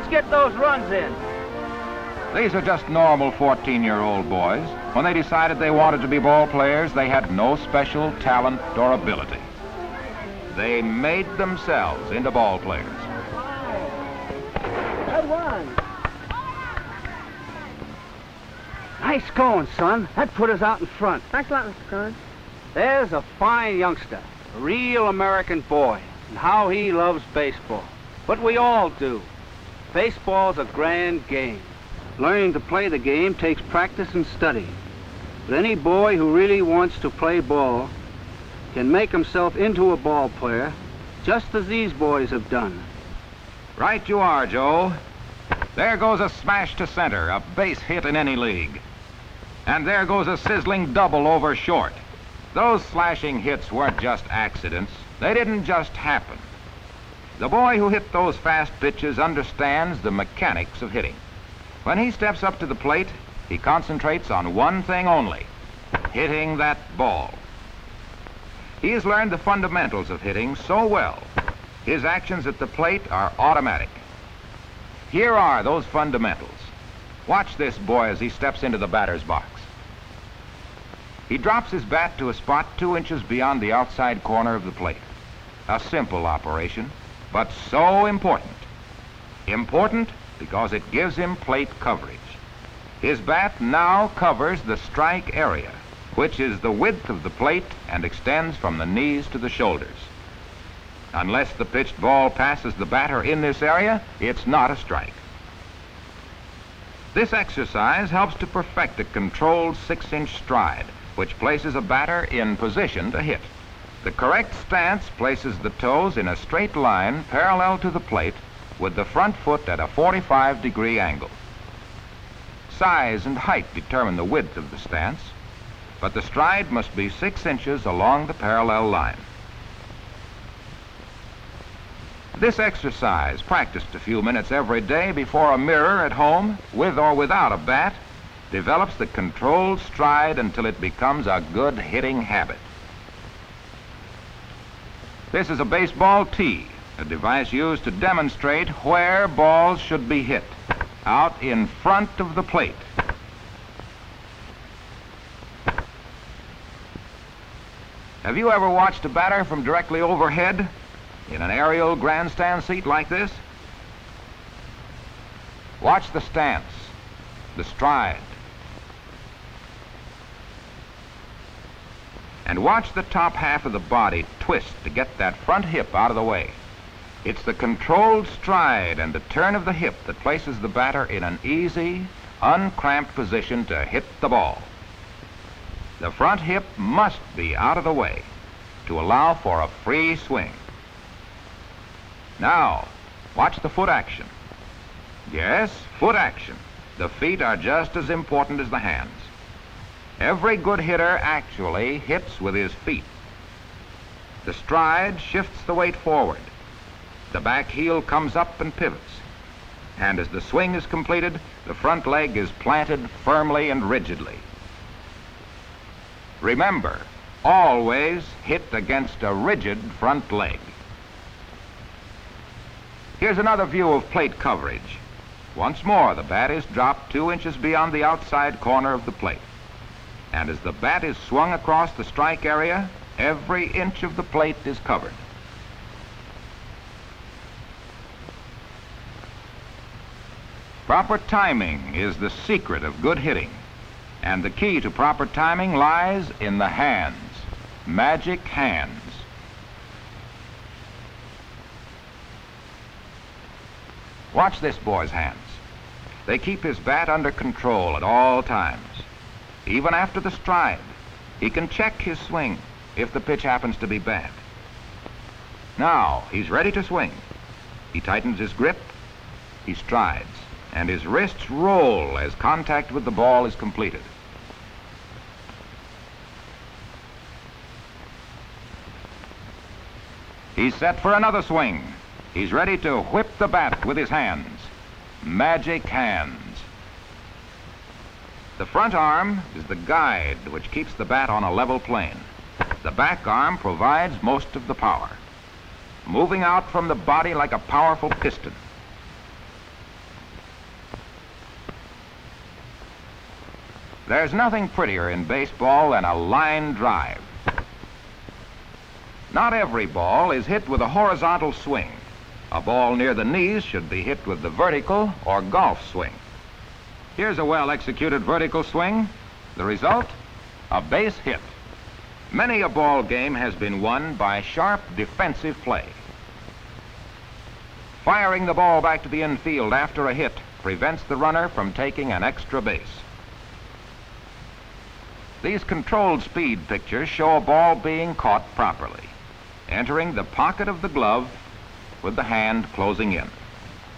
Let's get those runs in. These are just normal 14-year-old boys. When they decided they wanted to be ball players, they had no special talent or ability. They made themselves into ball players. Good one. Nice going, son. That put us out in front. Thanks a lot, Mr. Cohen. There's a fine youngster, a real American boy, and how he loves baseball. But we all do. Baseball's a grand game. Learning to play the game takes practice and study. But any boy who really wants to play ball can make himself into a ball player, just as these boys have done. Right you are, Joe. There goes a smash to center, a base hit in any league. And there goes a sizzling double over short. Those slashing hits weren't just accidents. They didn't just happen. The boy who hit those fast pitches understands the mechanics of hitting. When he steps up to the plate, he concentrates on one thing only: hitting that ball. He has learned the fundamentals of hitting so well, his actions at the plate are automatic. Here are those fundamentals. Watch this boy as he steps into the batter's box. He drops his bat to a spot 2 inches beyond the outside corner of the plate. A simple operation, but so important. Important because it gives him plate coverage. His bat now covers the strike area, which is the width of the plate and extends from the knees to the shoulders. Unless the pitched ball passes the batter in this area, it's not a strike. This exercise helps to perfect a controlled 6-inch stride, which places a batter in position to hit. The correct stance places the toes in a straight line parallel to the plate, with the front foot at a 45-degree angle. Size and height determine the width of the stance, but the stride must be 6 inches along the parallel line. This exercise, practiced a few minutes every day before a mirror at home, with or without a bat, develops the controlled stride until it becomes a good hitting habit. This is a baseball tee, a device used to demonstrate where balls should be hit, out in front of the plate. Have you ever watched a batter from directly overhead in an aerial grandstand seat like this? Watch the stance, the stride, and watch the top half of the body twist to get that front hip out of the way. It's the controlled stride and the turn of the hip that places the batter in an easy, uncramped position to hit the ball. The front hip must be out of the way to allow for a free swing. Now, watch the foot action. Yes, foot action. The feet are just as important as the hands. Every good hitter actually hits with his feet. The stride shifts the weight forward. The back heel comes up and pivots. And as the swing is completed, the front leg is planted firmly and rigidly. Remember, always hit against a rigid front leg. Here's another view of plate coverage. Once more, the bat is dropped 2 inches beyond the outside corner of the plate. And as the bat is swung across the strike area, every inch of the plate is covered. Proper timing is the secret of good hitting, and the key to proper timing lies in the hands, magic hands. Watch this boy's hands. They keep his bat under control at all times. Even after the stride, he can check his swing if the pitch happens to be bad. Now, he's ready to swing. He tightens his grip, he strides, and his wrists roll as contact with the ball is completed. He's set for another swing. He's ready to whip the bat with his hands. Magic hands. The front arm is the guide which keeps the bat on a level plane. The back arm provides most of the power, moving out from the body like a powerful piston. There's nothing prettier in baseball than a line drive. Not every ball is hit with a horizontal swing. A ball near the knees should be hit with the vertical or golf swing. Here's a well-executed vertical swing. The result? A base hit. Many a ball game has been won by sharp defensive play. Firing the ball back to the infield after a hit prevents the runner from taking an extra base. These controlled speed pictures show a ball being caught properly, entering the pocket of the glove with the hand closing in.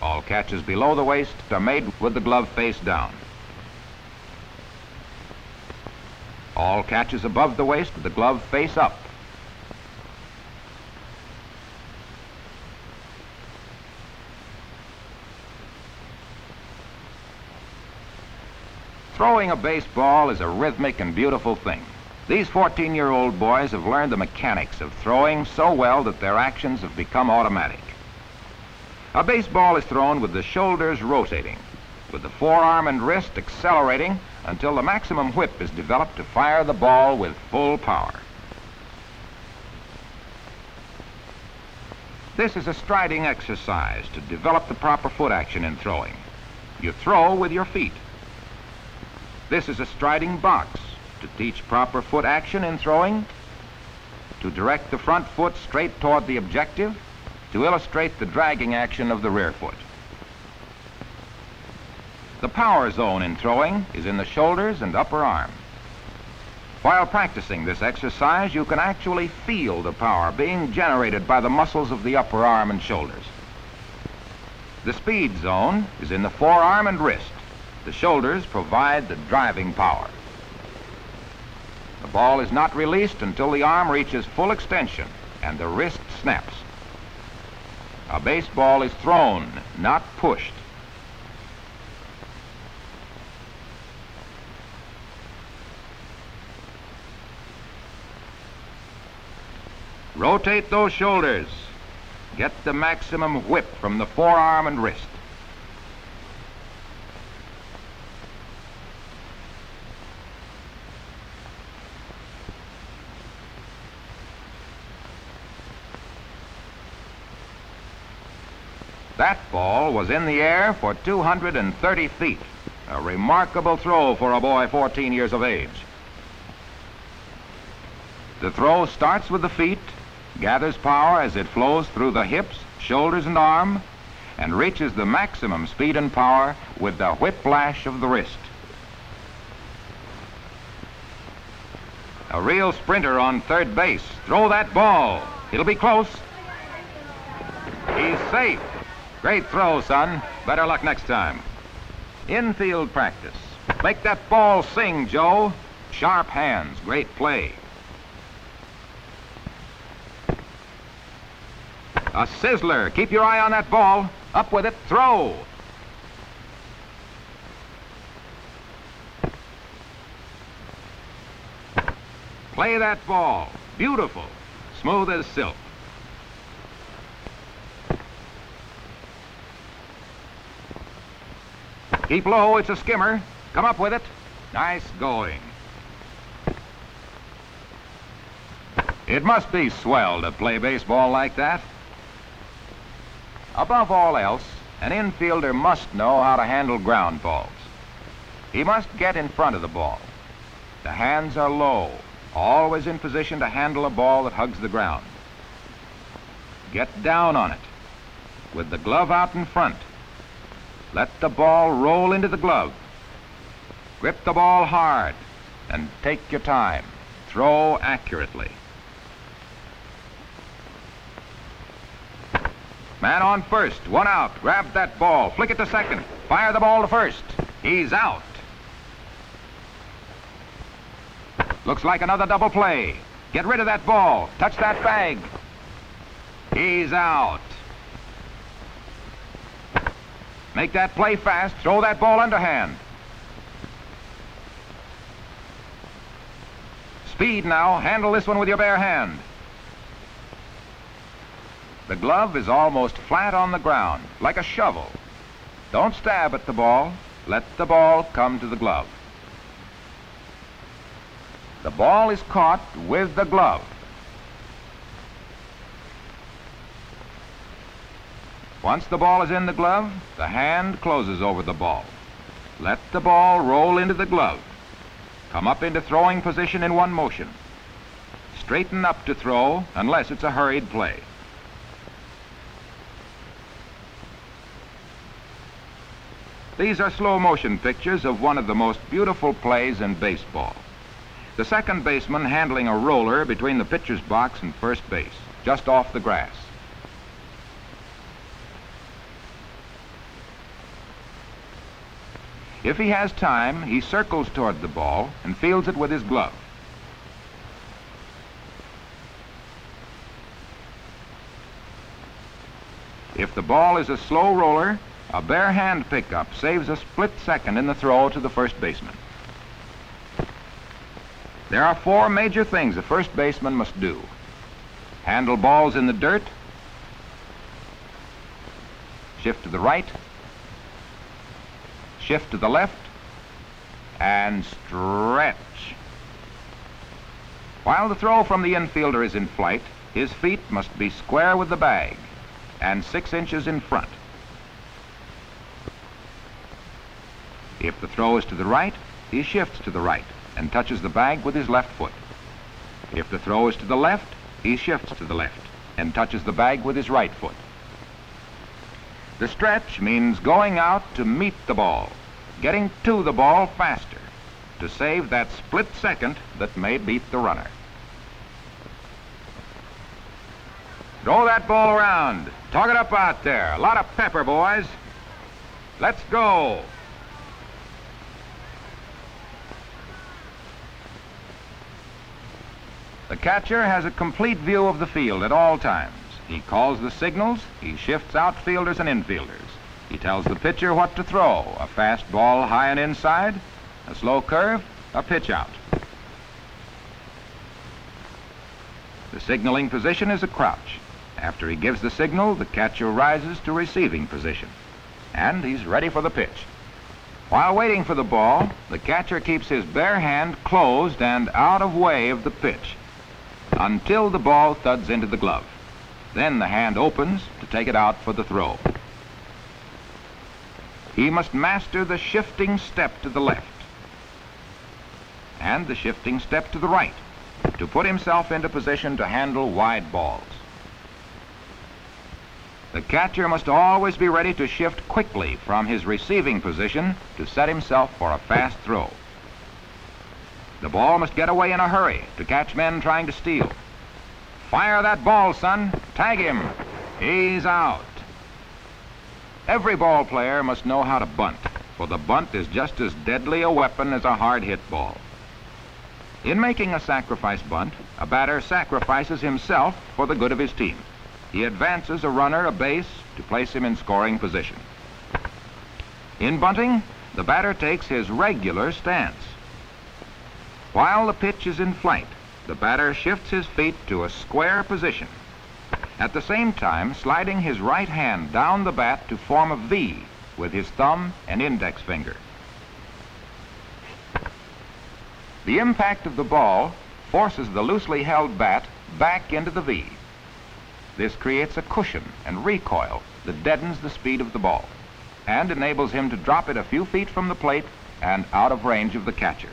All catches below the waist are made with the glove face down. All catches above the waist with the glove face up. Throwing a baseball is a rhythmic and beautiful thing. These 14-year-old boys have learned the mechanics of throwing so well that their actions have become automatic. A baseball is thrown with the shoulders rotating, with the forearm and wrist accelerating until the maximum whip is developed to fire the ball with full power. This is a striding exercise to develop the proper foot action in throwing. You throw with your feet. This is a striding box to teach proper foot action in throwing, to direct the front foot straight toward the objective, to illustrate the dragging action of the rear foot. The power zone in throwing is in the shoulders and upper arm. While practicing this exercise, you can actually feel the power being generated by the muscles of the upper arm and shoulders. The speed zone is in the forearm and wrist. The shoulders provide the driving power. The ball is not released until the arm reaches full extension and the wrist snaps. A baseball is thrown, not pushed. Rotate those shoulders. Get the maximum whip from the forearm and wrist. That ball was in the air for 230 feet. A remarkable throw for a boy 14 years of age. The throw starts with the feet, gathers power as it flows through the hips, shoulders, and arm, and reaches the maximum speed and power with the whiplash of the wrist. A real sprinter on third base. Throw that ball. It'll be close. He's safe. Great throw, son. Better luck next time. Infield practice. Make that ball sing, Joe. Sharp hands. Great play. A sizzler. Keep your eye on that ball. Up with it. Throw. Play that ball. Beautiful. Smooth as silk. Keep low, it's a skimmer. Come up with it. Nice going. It must be swell to play baseball like that. Above all else, an infielder must know how to handle ground balls. He must get in front of the ball. The hands are low, always in position to handle a ball that hugs the ground. Get down on it, with the glove out in front. Let the ball roll into the glove. Grip the ball hard and take your time. Throw accurately. Man on first, one out. Grab that ball, flick it to second. Fire the ball to first. He's out. Looks like another double play. Get rid of that ball. Touch that bag. He's out. Make that play fast. Throw that ball underhand. Speed now. Handle this one with your bare hand. The glove is almost flat on the ground, like a shovel. Don't stab at the ball. Let the ball come to the glove. The ball is caught with the glove. Once the ball is in the glove, the hand closes over the ball. Let the ball roll into the glove. Come up into throwing position in one motion. Straighten up to throw unless it's a hurried play. These are slow motion pictures of one of the most beautiful plays in baseball. The second baseman handling a roller between the pitcher's box and first base, just off the grass. If he has time, he circles toward the ball and fields it with his glove. If the ball is a slow roller, a bare hand pickup saves a split second in the throw to the first baseman. There are 4 major things a first baseman must do: handle balls in the dirt, shift to the right, shift to the left, and stretch. While the throw from the infielder is in flight, his feet must be square with the bag and 6 inches in front. If the throw is to the right, he shifts to the right and touches the bag with his left foot. If the throw is to the left, he shifts to the left and touches the bag with his right foot. The stretch means going out to meet the ball, getting to the ball faster, to save that split second that may beat the runner. Throw that ball around. Tug it up out there. A lot of pepper, boys. Let's go. The catcher has a complete view of the field at all times. He calls the signals, he shifts outfielders and infielders. He tells the pitcher what to throw: a fast ball high and inside, a slow curve, a pitch out. The signaling position is a crouch. After he gives the signal, the catcher rises to receiving position, and he's ready for the pitch. While waiting for the ball, the catcher keeps his bare hand closed and out of way of the pitch until the ball thuds into the glove. Then the hand opens to take it out for the throw. He must master the shifting step to the left and the shifting step to the right to put himself into position to handle wide balls. The catcher must always be ready to shift quickly from his receiving position to set himself for a fast throw. The ball must get away in a hurry to catch men trying to steal. Fire that ball, son. Tag him. He's out. Every ball player must know how to bunt, for the bunt is just as deadly a weapon as a hard-hit ball. In making a sacrifice bunt, a batter sacrifices himself for the good of his team. He advances a runner a base to place him in scoring position. In bunting, the batter takes his regular stance. While the pitch is in flight, the batter shifts his feet to a square position, at the same time sliding his right hand down the bat to form a V with his thumb and index finger. The impact of the ball forces the loosely held bat back into the V. This creates a cushion and recoil that deadens the speed of the ball and enables him to drop it a few feet from the plate and out of range of the catcher.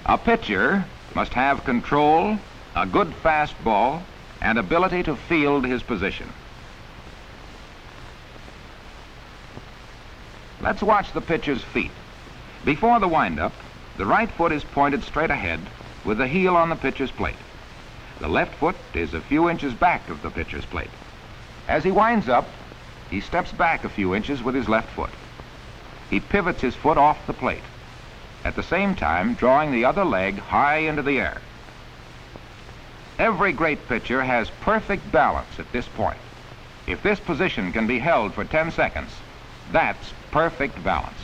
A pitcher must have control, a good fast ball, and ability to field his position. Let's watch the pitcher's feet. Before the windup, the right foot is pointed straight ahead with the heel on the pitcher's plate. The left foot is a few inches back of the pitcher's plate. As he winds up, he steps back a few inches with his left foot. He pivots his foot off the plate, at the same time drawing the other leg high into the air. Every great pitcher has perfect balance at this point. If this position can be held for 10 seconds, that's perfect balance.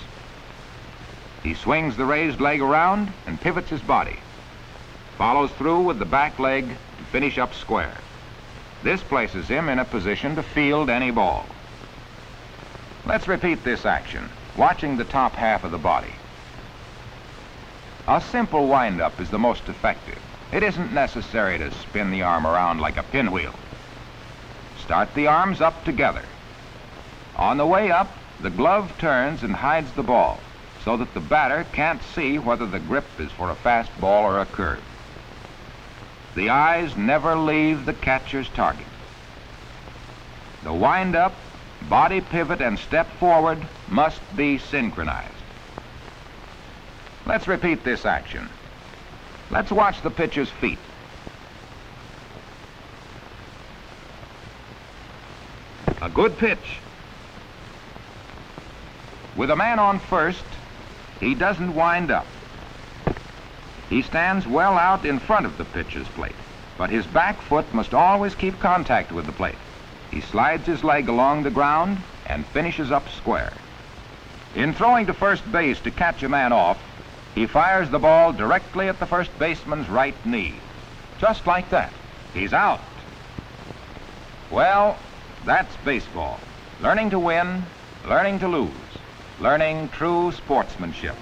He swings the raised leg around and pivots his body, follows through with the back leg to finish up square. This places him in a position to field any ball. Let's repeat this action, watching the top half of the body. A simple wind-up is the most effective. It isn't necessary to spin the arm around like a pinwheel. Start the arms up together. On the way up, the glove turns and hides the ball so that the batter can't see whether the grip is for a fast ball or a curve. The eyes never leave the catcher's target. The wind-up, body pivot, and step forward must be synchronized. Let's repeat this action. Let's watch the pitcher's feet. A good pitch. With a man on first, he doesn't wind up. He stands well out in front of the pitcher's plate, but his back foot must always keep contact with the plate. He slides his leg along the ground and finishes up square. In throwing to first base to catch a man off, he fires the ball directly at the first baseman's right knee. Just like that. He's out. Well, that's baseball. Learning to win, learning to lose, learning true sportsmanship.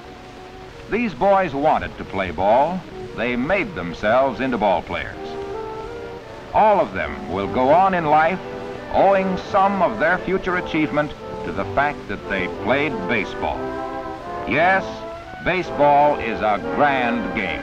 These boys wanted to play ball. They made themselves into ball players. All of them will go on in life owing some of their future achievement to the fact that they played baseball. Yes, baseball is a grand game.